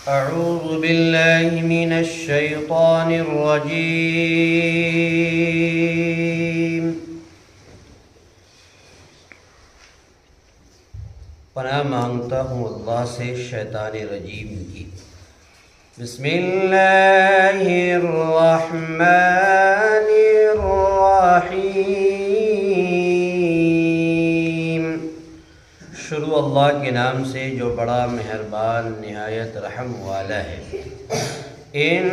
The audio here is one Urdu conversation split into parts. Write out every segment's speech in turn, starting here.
أعوذ بالله من الشيطان الرجيم پناہ مانگتا ہوں اللہ سے شیطان رجیم کی۔ بسم اللہ الرحمن الرحیم۔ شروع اللہ کے نام سے جو بڑا مہربان نہایت رحم والا ہے۔ ان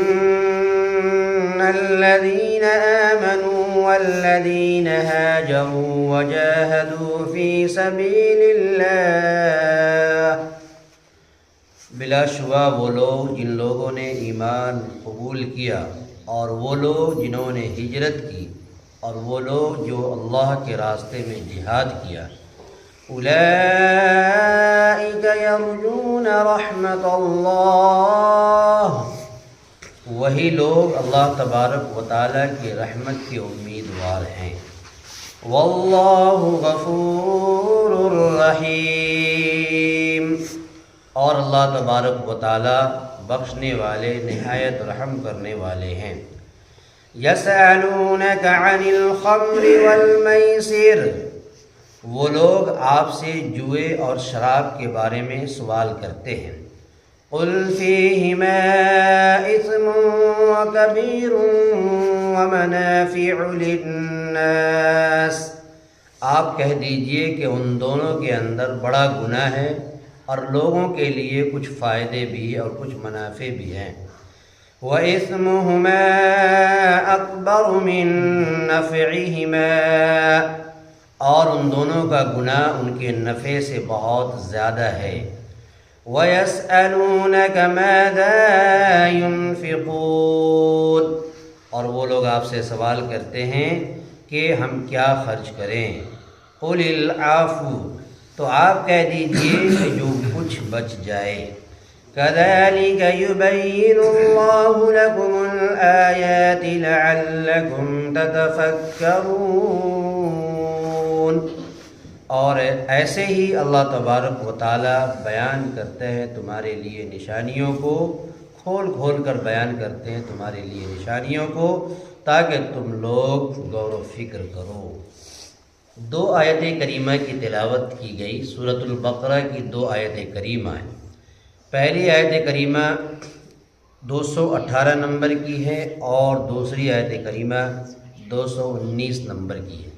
الذين آمنوا والذين هاجروا وجاهدوا في سبيل الله، بلا شبہ وہ لوگ جن لوگوں نے ایمان قبول کیا اور وہ لوگ جنہوں نے ہجرت کی اور وہ لوگ جو اللہ کے راستے میں جہاد کیا، اولئک یرجون رحمت اللہ، وہی لوگ اللہ تبارک و تعالیٰ کی رحمت کے امیدوار ہیں۔ واللہ غفور رحیم، اور اللہ تبارک و تعالیٰ بخشنے والے نہایت رحم کرنے والے ہیں۔ یسألونک عن الخمر والمیسر، وہ لوگ آپ سے جوئے اور شراب کے بارے میں سوال کرتے ہیں۔ قل فیہما اثم کبیر ومنافع للناس، آپ کہہ دیجئے کہ ان دونوں کے اندر بڑا گناہ ہے اور لوگوں کے لیے کچھ فائدے بھی اور کچھ منافع بھی ہیں۔ وَإِثْمُهُمَا أَكْبَرُ مِن نَّفْعِهِمَا، اور ان دونوں کا گناہ ان کے نفع سے بہت زیادہ ہے۔ وَيَسْأَلُونَكَ مَاذَا يُنْفِقُونَ، اور وہ لوگ آپ سے سوال کرتے ہیں کہ ہم کیا خرچ کریں۔ قُلِ الْعَفْوُ، تو آپ کہہ دیجئے کہ جو کچھ بچ جائے۔ كَذَلِكَ يُبَيِّنُ اللَّهُ لَكُمُ الْآيَاتِ لَعَلَّكُمْ تَتَفَكَّرُونَ، اور ایسے ہی اللہ تبارک و تعالیٰ بیان کرتے ہیں تمہارے لیے نشانیوں کو، کھول کھول کر بیان کرتے ہیں تمہارے لیے نشانیوں کو، تاکہ تم لوگ غور و فکر کرو۔ دو آیت کریمہ کی تلاوت کی گئی۔ سورۃ البقرہ کی دو آیت کریمہ ہیں۔ پہلی آیت کریمہ 218 نمبر کی ہے اور دوسری آیت کریمہ 219 نمبر کی ہے۔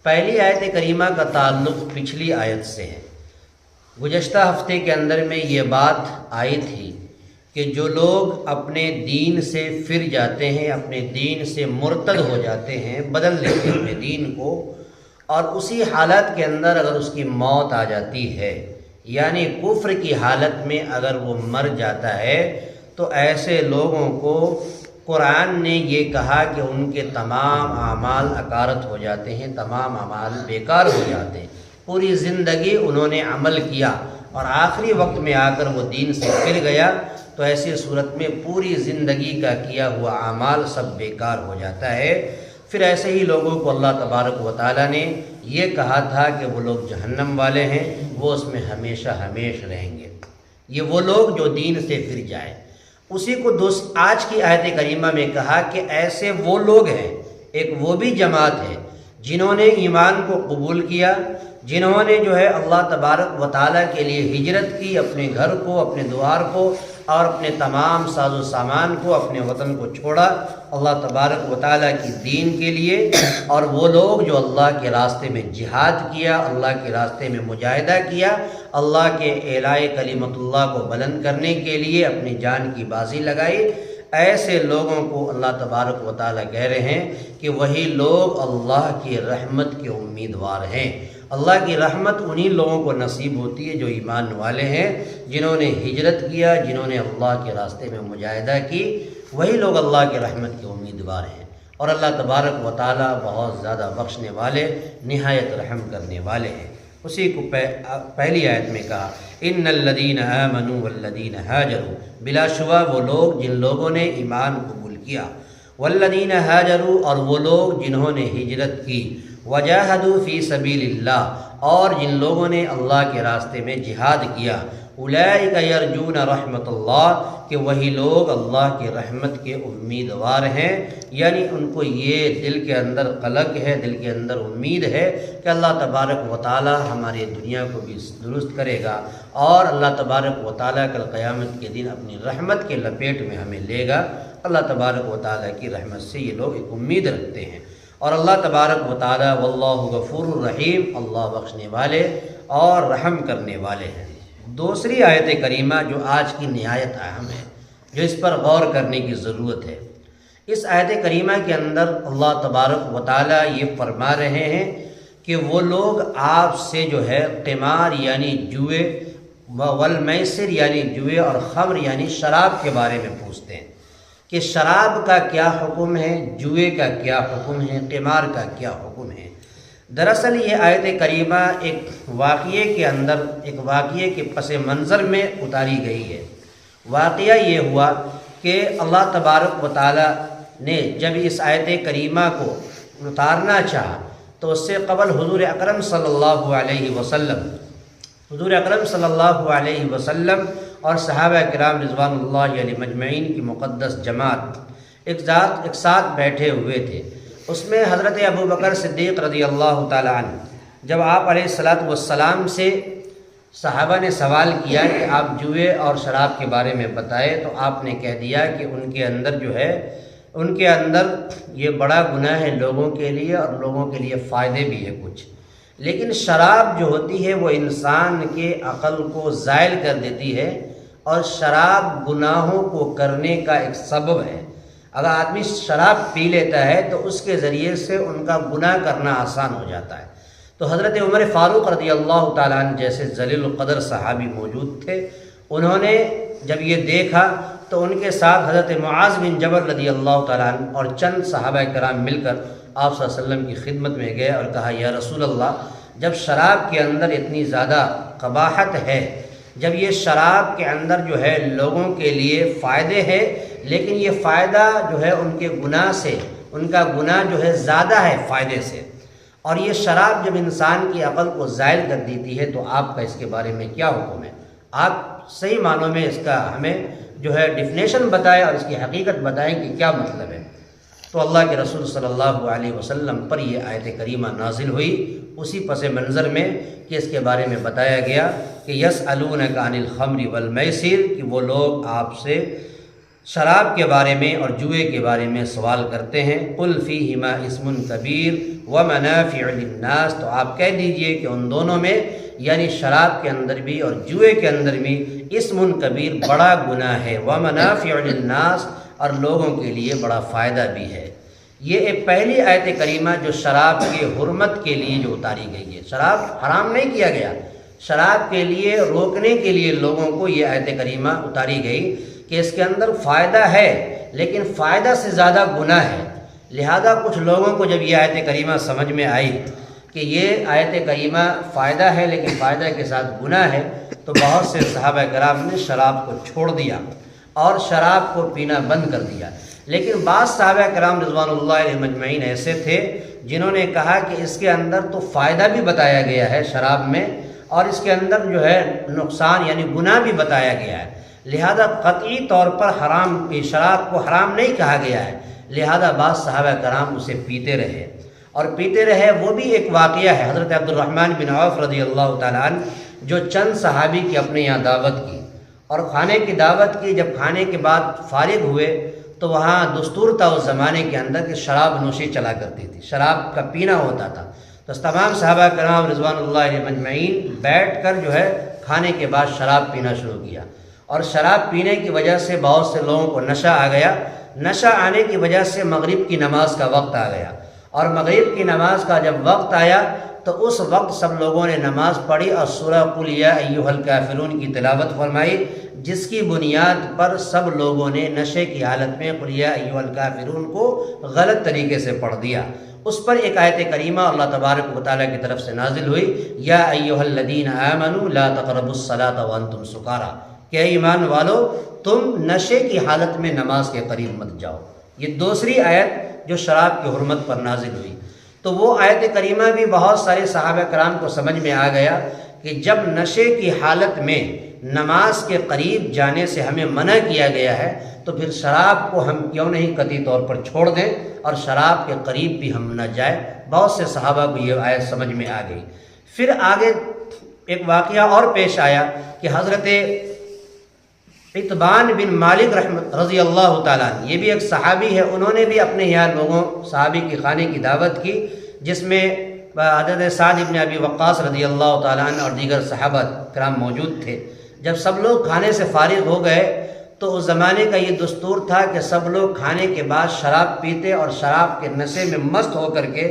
پہلی آیت کریمہ کا تعلق پچھلی آیت سے ہے۔ گزشتہ ہفتے کے اندر میں یہ بات آئی تھی کہ جو لوگ اپنے دین سے پھر جاتے ہیں، اپنے دین سے مرتد ہو جاتے ہیں، بدل لیتے ہیں اپنے دین کو، اور اسی حالت کے اندر اگر اس کی موت آ جاتی ہے، یعنی کفر کی حالت میں اگر وہ مر جاتا ہے، تو ایسے لوگوں کو قرآن نے یہ کہا کہ ان کے تمام اعمال اکارت ہو جاتے ہیں، تمام اعمال بیکار ہو جاتے ہیں۔ پوری زندگی انہوں نے عمل کیا اور آخری وقت میں آ کر وہ دین سے پھر گیا، تو ایسی صورت میں پوری زندگی کا کیا ہوا اعمال سب بیکار ہو جاتا ہے۔ پھر ایسے ہی لوگوں کو اللہ تبارک و تعالیٰ نے یہ کہا تھا کہ وہ لوگ جہنم والے ہیں، وہ اس میں ہمیشہ ہمیشہ رہیں گے۔ یہ وہ لوگ جو دین سے پھر جائیں، اسی کو آج کی آیت کریمہ میں کہا کہ ایسے وہ لوگ ہیں، ایک وہ بھی جماعت ہے جنہوں نے ایمان کو قبول کیا، جنہوں نے جو ہے اللہ تبارک و تعالیٰ کے لیے ہجرت کی، اپنے گھر کو، اپنے دوار کو اور اپنے تمام ساز و سامان کو، اپنے وطن کو چھوڑا اللہ تبارک و تعالیٰ کی دین کے لیے، اور وہ لوگ جو اللہ کے راستے میں جہاد کیا، اللہ کے راستے میں مجاہدہ کیا، اللہ کے اعلاء کلمت اللہ کو بلند کرنے کے لیے اپنی جان کی بازی لگائی۔ ایسے لوگوں کو اللہ تبارک و تعالیٰ کہہ رہے ہیں کہ وہی لوگ اللہ کی رحمت کے امیدوار ہیں۔ اللہ کی رحمت انہی لوگوں کو نصیب ہوتی ہے جو ایمان والے ہیں، جنہوں نے ہجرت کیا، جنہوں نے اللہ کے راستے میں مجاہدہ کی، وہی لوگ اللہ کی رحمت کے امیدوار ہیں۔ اور اللہ تبارک و تعالیٰ بہت زیادہ بخشنے والے، نہایت رحم کرنے والے ہیں۔ اسی کو پہلی آیت میں کہا ان الذین آمنوا والذین ہاجروا، بلا شبہ وہ لوگ جن لوگوں نے ایمان قبول کیا، والذین ہاجروا، اور وہ لوگ جنہوں نے ہجرت کی، وجاہدوا فی سبیل اللہ، اور جن لوگوں نے اللہ کے راستے میں جہاد کیا، اولئک یرجون رحمت اللہ، کہ وہی لوگ اللہ کی رحمت کے امیدوار ہیں، یعنی ان کو یہ دل کے اندر قلق ہے، دل کے اندر امید ہے کہ اللہ تبارک و تعالی ہماری دنیا کو بھی درست کرے گا اور اللہ تبارک و تعالی کل قیامت کے دن اپنی رحمت کے لپیٹ میں ہمیں لے گا۔ اللہ تبارک و تعالی کی رحمت سے یہ لوگ ایک امید رکھتے ہیں۔ اور اللہ تبارک و تعالی واللہ غفور الرحیم، اللہ بخشنے والے اور رحم کرنے والے ہیں۔ دوسری آیت کریمہ جو آج کی نہایت اہم ہے، جو اس پر غور کرنے کی ضرورت ہے، اس آیت کریمہ کے اندر اللہ تبارک و تعالی یہ فرما رہے ہیں کہ وہ لوگ آپ سے جو ہے قمار یعنی جوئے، والمیسر یعنی جوئے، اور خمر یعنی شراب کے بارے میں پوچھتے ہیں کہ شراب کا کیا حکم ہے، جوئے کا کیا حکم ہے، قمار کا کیا حکم ہے۔ دراصل یہ آیت کریمہ ایک واقعے کے اندر، ایک واقعے کے پس منظر میں اتاری گئی ہے۔ واقعہ یہ ہوا کہ اللہ تبارک و تعالی نے جب اس آیت کریمہ کو اتارنا چاہا تو اس سے قبل حضور اکرم صلی اللہ علیہ وسلم، حضور اکرم صلی اللہ علیہ وسلم اور صحابہ کرام رضوان اللہ علیہ مجمعین کی مقدس جماعت ایک ساتھ بیٹھے ہوئے تھے۔ اس میں حضرت ابو بکر صدیق رضی اللہ تعالی عنہ، جب آپ علیہ الصلاۃ والسلام سے صحابہ نے سوال کیا کہ آپ جوئے اور شراب کے بارے میں بتائے، تو آپ نے کہہ دیا کہ ان کے اندر جو ہے، ان کے اندر یہ بڑا گناہ ہے لوگوں کے لیے، اور لوگوں کے لیے فائدے بھی ہے کچھ، لیکن شراب جو ہوتی ہے وہ انسان کے عقل کو زائل کر دیتی ہے، اور شراب گناہوں کو کرنے کا ایک سبب ہے۔ اگر آدمی شراب پی لیتا ہے تو اس کے ذریعے سے ان کا گناہ کرنا آسان ہو جاتا ہے۔ تو حضرت عمر فاروق رضی اللہ تعالیٰ عنہ جیسے ذلیل القدر صحابی موجود تھے، انہوں نے جب یہ دیکھا تو ان کے ساتھ حضرت معاذ بن جبل رضی اللہ تعالیٰ عنہ اور چند صحابہ کرام مل کر آپ صلی اللہ علیہ وسلم کی خدمت میں گئے اور کہا، یا رسول اللہ، جب شراب کے اندر اتنی زیادہ قباحت ہے، جب یہ شراب کے اندر جو ہے لوگوں کے لیے فائدے ہیں، لیکن یہ فائدہ جو ہے ان کے گناہ سے، ان کا گناہ جو ہے زیادہ ہے فائدے سے، اور یہ شراب جب انسان کی عقل کو زائل کر دیتی ہے، تو آپ کا اس کے بارے میں کیا حکم ہے؟ آپ صحیح معنوں میں اس کا ہمیں جو ہے ڈیفینیشن بتائیں اور اس کی حقیقت بتائیں کہ کیا مطلب ہے۔ تو اللہ کے رسول صلی اللہ علیہ وسلم پر یہ آیت کریمہ نازل ہوئی اسی پس منظر میں کہ اس کے بارے میں بتایا گیا کہ یسألونک عن الخمر والمیسر، کہ وہ لوگ آپ سے شراب کے بارے میں اور جوئے کے بارے میں سوال کرتے ہیں، قل فیہما اسم کبیر ومنافع للناس، تو آپ کہہ دیجئے کہ ان دونوں میں یعنی شراب کے اندر بھی اور جوئے کے اندر بھی اسم کبیر بڑا گناہ ہے، ومنافع للناس اور لوگوں کے لیے بڑا فائدہ بھی ہے۔ یہ ایک پہلی آیت کریمہ جو شراب کے حرمت کے لیے جو اتاری گئی ہے، شراب حرام نہیں کیا گیا، شراب کے لیے روکنے کے لیے لوگوں کو یہ آیت کریمہ اتاری گئی کہ اس کے اندر فائدہ ہے لیکن فائدہ سے زیادہ گناہ ہے۔ لہذا کچھ لوگوں کو جب یہ آیت کریمہ سمجھ میں آئی کہ یہ آیت کریمہ فائدہ ہے لیکن فائدہ کے ساتھ گناہ ہے، تو بہت سے صحابہ کرام نے شراب کو چھوڑ دیا اور شراب کو پینا بند کر دیا۔ لیکن بعض صحابہ کرام رضوان اللہ علیہ مجمعین ایسے تھے جنہوں نے کہا کہ اس کے اندر تو فائدہ بھی بتایا گیا ہے شراب میں، اور اس کے اندر جو ہے نقصان یعنی گناہ بھی بتایا گیا ہے، لہذا قطعی طور پر حرام شراب کو حرام نہیں کہا گیا ہے۔ لہذا بعض صحابہ کرام اسے پیتے رہے اور پیتے رہے۔ وہ بھی ایک واقعہ ہے حضرت عبد الرحمن بن عوف رضی اللہ تعالیٰ عنہ، جو چند صحابی کی اپنے یہاں دعوت کی اور کھانے کی دعوت کی۔ جب کھانے کے بعد فارغ ہوئے تو وہاں دستور تھا اس زمانے کے اندر کہ شراب نوشی چلا کرتی تھی، شراب کا پینا ہوتا تھا۔ تو تمام صحابہ کرام رضوان اللہ علیہ مجمعین بیٹھ کر جو ہے کھانے کے بعد شراب پینا شروع کیا، اور شراب پینے کی وجہ سے بہت سے لوگوں کو نشہ آ گیا۔ نشہ آنے کی وجہ سے مغرب کی نماز کا وقت آ گیا، اور مغرب کی نماز کا جب وقت آیا تو اس وقت سب لوگوں نے نماز پڑھی اور سورہ قل یا ایھا الکافرون کی تلاوت فرمائی، جس کی بنیاد پر سب لوگوں نے نشے کی حالت میں قل یا ایھا الکافرون کو غلط طریقے سے پڑھ دیا۔ اس پر ایک آیت کریمہ اللہ تبارک و تعالیٰ کی طرف سے نازل ہوئی، یا ایھا الذین آمنوا لا تقربوا الصلاۃ وانتم سکارى، کہ ایمان والو تم نشے کی حالت میں نماز کے قریب مت جاؤ۔ یہ دوسری آیت جو شراب کی حرمت پر نازل ہوئی۔ تو وہ آیت کریمہ بھی بہت سارے صحابہ کرام کو سمجھ میں آ گیا کہ جب نشے کی حالت میں نماز کے قریب جانے سے ہمیں منع کیا گیا ہے، تو پھر شراب کو ہم کیوں نہیں قطعی طور پر چھوڑ دیں اور شراب کے قریب بھی ہم نہ جائیں۔ بہت سے صحابہ کو یہ آیت سمجھ میں آ گئی۔ پھر آگے ایک واقعہ اور پیش آیا کہ حضرت عتبان بن مالک رضی اللہ تعالیٰ عنہ، یہ بھی ایک صحابی ہے، انہوں نے بھی اپنے یہاں لوگوں صحابی کی کھانے کی دعوت کی، جس میں حضرت سعد بن ابی وقاص رضی اللہ تعالیٰ عنہ اور دیگر صحابہ کرام موجود تھے۔ جب سب لوگ کھانے سے فارغ ہو گئے تو اس زمانے کا یہ دستور تھا کہ سب لوگ کھانے کے بعد شراب پیتے اور شراب کے نشے میں مست ہو کر کے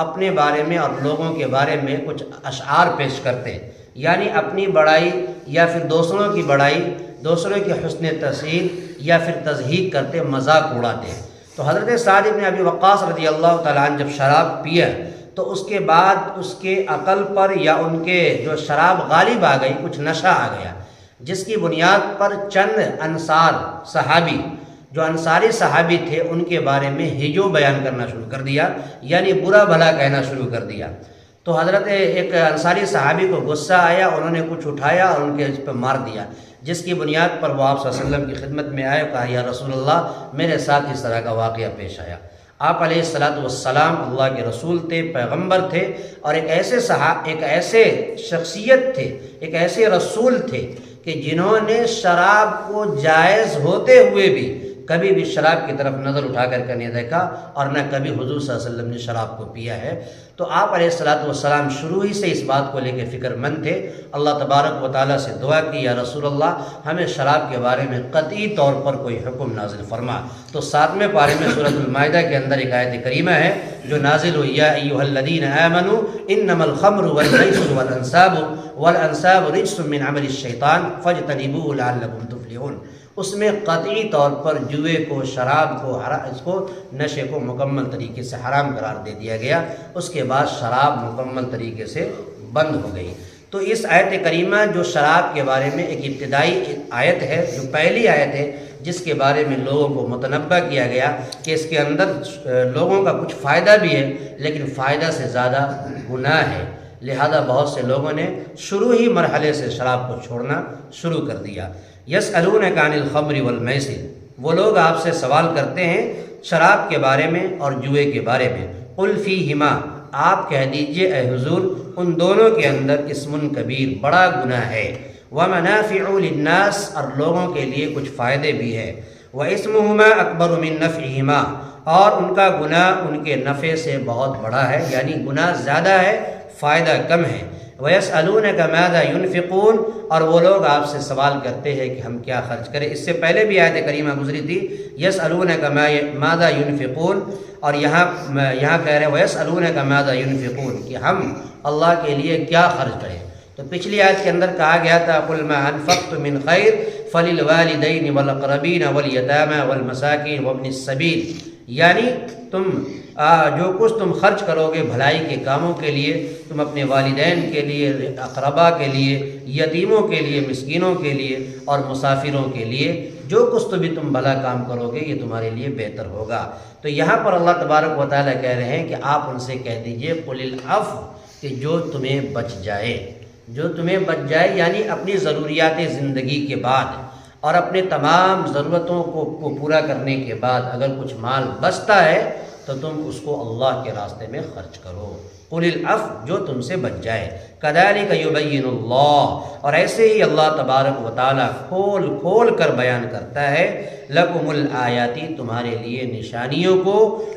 اپنے بارے میں اور لوگوں کے بارے میں کچھ اشعار پیش کرتے، یعنی اپنی بڑائی یا پھر دوسروں کی بڑائی، دوسروں کی حسن تصویر یا پھر تضحیق کرتے، مذاق اڑاتے۔ تو حضرت سعد بن ابی وقاص رضی اللہ تعالیٰ عنہ جب شراب پیا تو اس کے بعد اس کے عقل پر یا ان کے جو شراب غالب آ گئی، کچھ نشہ آ گیا، جس کی بنیاد پر چند انصار صحابی جو انصاری صحابی تھے ان کے بارے میں ہجو بیان کرنا شروع کر دیا، یعنی برا بھلا کہنا شروع کر دیا۔ تو حضرت ایک انصاری صحابی کو غصہ آیا، انہوں نے کچھ اٹھایا اور ان کے اس پہ مار دیا، جس کی بنیاد پر وہ آپ صلی اللہ علیہ وسلم کی خدمت میں آئے، کہا یا رسول اللہ میرے ساتھ اس طرح کا واقعہ پیش آیا۔ آپ علیہ السلام اللہ کے رسول تھے، پیغمبر تھے، اور ایک ایسے شخصیت تھے، ایک ایسے رسول تھے کہ جنہوں نے شراب کو جائز ہوتے ہوئے بھی کبھی بھی شراب کی طرف نظر اٹھا کر کے نہیں دیکھا، اور نہ کبھی حضور صلی اللہ علیہ وسلم نے شراب کو پیا ہے۔ تو آپ علیہ السلام شروع ہی سے اس بات کو لے کے فکر مند تھے۔ اللہ تبارک و تعالیٰ سے دعا کی یا رسول اللہ ہمیں شراب کے بارے میں قطعی طور پر کوئی حکم نازل فرما۔ تو 7ویں پارے میں سورۃ المائدہ کے اندر ایک آیت کریمہ ہے جو نازل ہوئی، یا ایھا الذین آمنوا انما الخمر والمیسر والانصاب رجس من عمل الشیطان فاجتنبوه لعلکم تفلحون۔ اس میں قطعی طور پر جوئے کو، شراب کو، اس کو نشے کو مکمل طریقے سے حرام قرار دے دیا گیا۔ اس کے بعد شراب مکمل طریقے سے بند ہو گئی۔ تو اس آیت کریمہ جو شراب کے بارے میں ایک ابتدائی آیت ہے، جو پہلی آیت ہے جس کے بارے میں لوگوں کو متنبہ کیا گیا کہ اس کے اندر لوگوں کا کچھ فائدہ بھی ہے لیکن فائدہ سے زیادہ گناہ ہے، لہذا بہت سے لوگوں نے شروع ہی مرحلے سے شراب کو چھوڑنا شروع کر دیا۔ یسألونک عن الخمر والمیسر، وہ لوگ آپ سے سوال کرتے ہیں شراب کے بارے میں اور جوئے کے بارے میں۔ قل فیہما، آپ کہہ دیجئے اے حضور ان دونوں کے اندر اسم کبیر، بڑا گناہ ہے، ومنافع للناس، اور لوگوں کے لیے کچھ فائدے بھی ہے، واسمہما اکبر من نفعہما، اور ان کا گناہ ان کے نفع سے بہت بڑا ہے، یعنی گناہ زیادہ ہے فائدہ کم ہے۔ وَيَسْأَلُونَكَ مَاذَا يُنْفِقُونَ، اور وہ لوگ آپ سے سوال کرتے ہیں کہ ہم کیا خرچ کریں۔ اس سے پہلے بھی آیت کریمہ گزری تھی، يَسْأَلُونَكَ مَاذَا يُنْفِقُونَ، اور یہاں کہہ رہے ہیں وَيَسْأَلُونَكَ مَاذَا يُنْفِقُونَ کہ ہم اللہ کے لیے کیا خرچ کریں۔ تو پچھلی آیت کے اندر کہا گیا تھا قُلْ مَا أَنفَقْتُم مِّن خَيْرٍ فَلِلْوَالِدَيْنِ وَالْأَقْرَبِينَ وَالْيَتَامَى وَالْمَسَاكِينِ وَابْنِ السَّبِيلِ، یعنی تم جو کچھ تم خرچ کرو گے بھلائی کے کاموں کے لیے، تم اپنے والدین کے لیے، اقربا کے لیے، یتیموں کے لیے، مسکینوں کے لیے اور مسافروں کے لیے، جو کچھ بھی تم بھلا کام کرو گے یہ تمہارے لیے بہتر ہوگا۔ تو یہاں پر اللہ تبارک و تعالیٰ کہہ رہے ہیں کہ آپ ان سے کہہ دیجئے قُلِ الْعَفْوَ، کہ جو تمہیں بچ جائے، جو تمہیں بچ جائے، یعنی اپنی ضروریات زندگی کے بعد اور اپنے تمام ضرورتوں کو پورا کرنے کے بعد اگر کچھ مال بچتا ہے تو تم اس کو اللہ کے راستے میں خرچ کرو۔ قُلِ الْعَفْوَ، جو تم سے بچ جائے۔ كَذَلِكَ يُبَيِّنُ اللَّهُ، اور ایسے ہی اللہ تبارک و تعالیٰ کھول کھول کر بیان کرتا ہے لَكُمُ الْآيَاتِ، تمہارے لیے نشانیوں کو،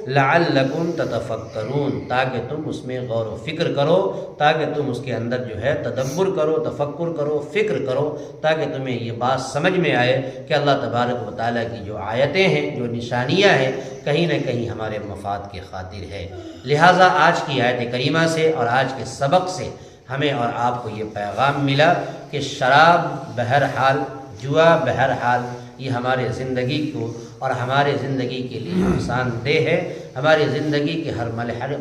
لَعَلَّكُمْ تَتَفَكَّرُونَ، تاکہ تم اس میں غور و فکر کرو، تاکہ تم اس کے اندر جو ہے تدبر کرو، تفکر کرو، فکر کرو، تاکہ تمہیں یہ بات سمجھ میں آئے کہ اللہ تبارک و تعالیٰ کی جو آیتیں ہیں، جو نشانیاں ہیں، کہیں نہ کہیں ہمارے مفاد کے خاطر ہے۔ لہٰذا آج کی آیت کریمہ سے اور آج کے سبق سے ہمیں اور آپ کو یہ پیغام ملا کہ شراب بہرحال، جوا بہرحال، یہ ہمارے زندگی کو اور ہمارے زندگی کے لیے نقصان دہ ہے، ہماری زندگی کے ہر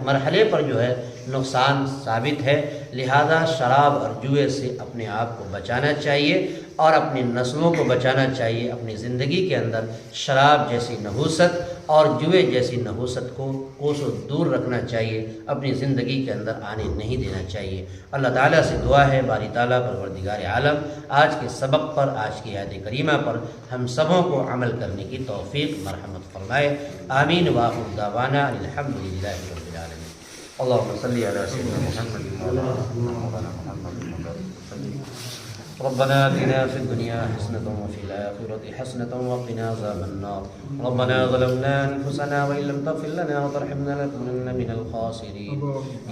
مرحلے پر جو ہے نقصان ثابت ہے۔ لہذا شراب اور جوئے سے اپنے آپ کو بچانا چاہیے، اور اپنی نسلوں کو بچانا چاہیے۔ اپنی زندگی کے اندر شراب جیسی نحوست اور جوئے جیسی نحوست کو کوسوں دور رکھنا چاہیے، اپنی زندگی کے اندر آنے نہیں دینا چاہیے۔ اللہ تعالیٰ سے دعا ہے باری تعالیٰ پروردگار عالم آج کے سبق پر، آج کی آیت کریمہ پر ہم سبوں کو عمل کرنے کی توفیق مرحمت فرمائے۔ آمین وآخر دعوانا الحمدللہ رب العالمین۔ اللہم صلی علی سیدنا محمد وعلی آل محمد۔ ربنا آتنا في الدنيا حسنة وفي الآخرة حسنة وقنا عذاب النار ربنا ظلمنا أنفسنا وإن لم تغفر لنا وترحمنا لنكونن من الخاسرين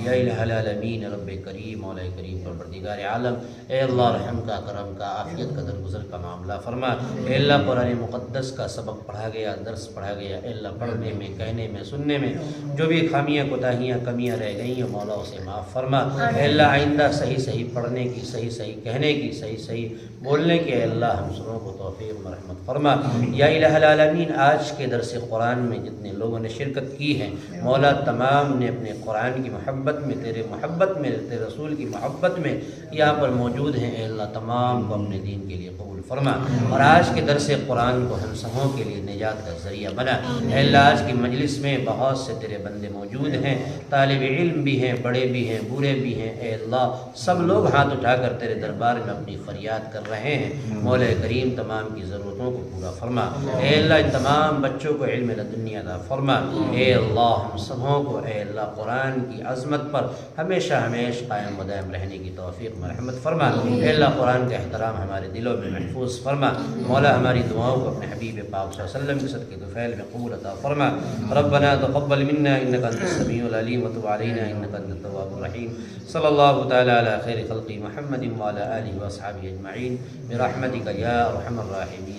یا الہ العالمین رب کریم مولا کریم پروردگار عالم اے اللہ رحم کا، کرم کا، عافیت کا، درگزر کا معاملہ فرما۔ اے اللہ قرآن مقدس کا سبق پڑھا گیا، درس پڑھا گیا، اے اللہ پڑھنے میں، کہنے میں، سننے میں جو بھی خامیاں کوتاہیاں کمیاں رہ گئی ہیں مولا اسے معاف فرما۔ اے اللہ آئندہ صحیح صحیح پڑھنے کی، صحیح صحیح کہنے کی، صحیح صحیح بولنے کے اے اللہ ہم سبوں کو توفیق مرحمت فرما۔ یا الہ العالمین آج کے درس قرآن میں جتنے لوگوں نے شرکت کی ہے مولا تمام نے اپنے قرآن کی محبت میں، تیرے محبت میں، تیرے رسول کی محبت میں یہاں پر موجود ہیں، اے اللہ تمام کو اپنے دین کے لیے قبول فرما، اور آج کے درس قرآن کو ہم سبوں کے لیے نجات کا ذریعہ بنا۔ اے اللہ آج کی مجلس میں بہت سے تیرے بندے موجود ہیں، طالب علم بھی ہیں، بڑے بھی ہیں، بوڑھے بھی ہیں، اے اللہ سب لوگ ہاتھ اٹھا کر تیرے دربار میں اپنی فریاد کر رہے ہیں۔ مولا کریم تمام کی ضرورتوں کو پورا فرما۔ اے اللہ ان تمام بچوں کو علم لدنی عطا فرما۔ اے اللہ ہم سبوں کو اے اللہ قرآن کی عظمت پر ہمیشہ ہمیشہ قائم و دائم رہنے کی توفیق مرحمت فرما۔ اے اللہ قرآن کا احترام ہمارے دلوں میں محفوظ فرما۔ مولا ہماری دعاؤں کو اپنے حبیب پاک صلی اللہ علیہ وسلم کے صدقے طفیل میں قبول عطا فرما۔ ربنا تقبل منا انک انت السمیع العلیم وتب علینا انک انت التواب الرحیم۔ صلی اللہ تعالی علی خیر خلق محمد وعلی آلہ واصحابہ اجمعین برحمتک یا ارحم الراحمین۔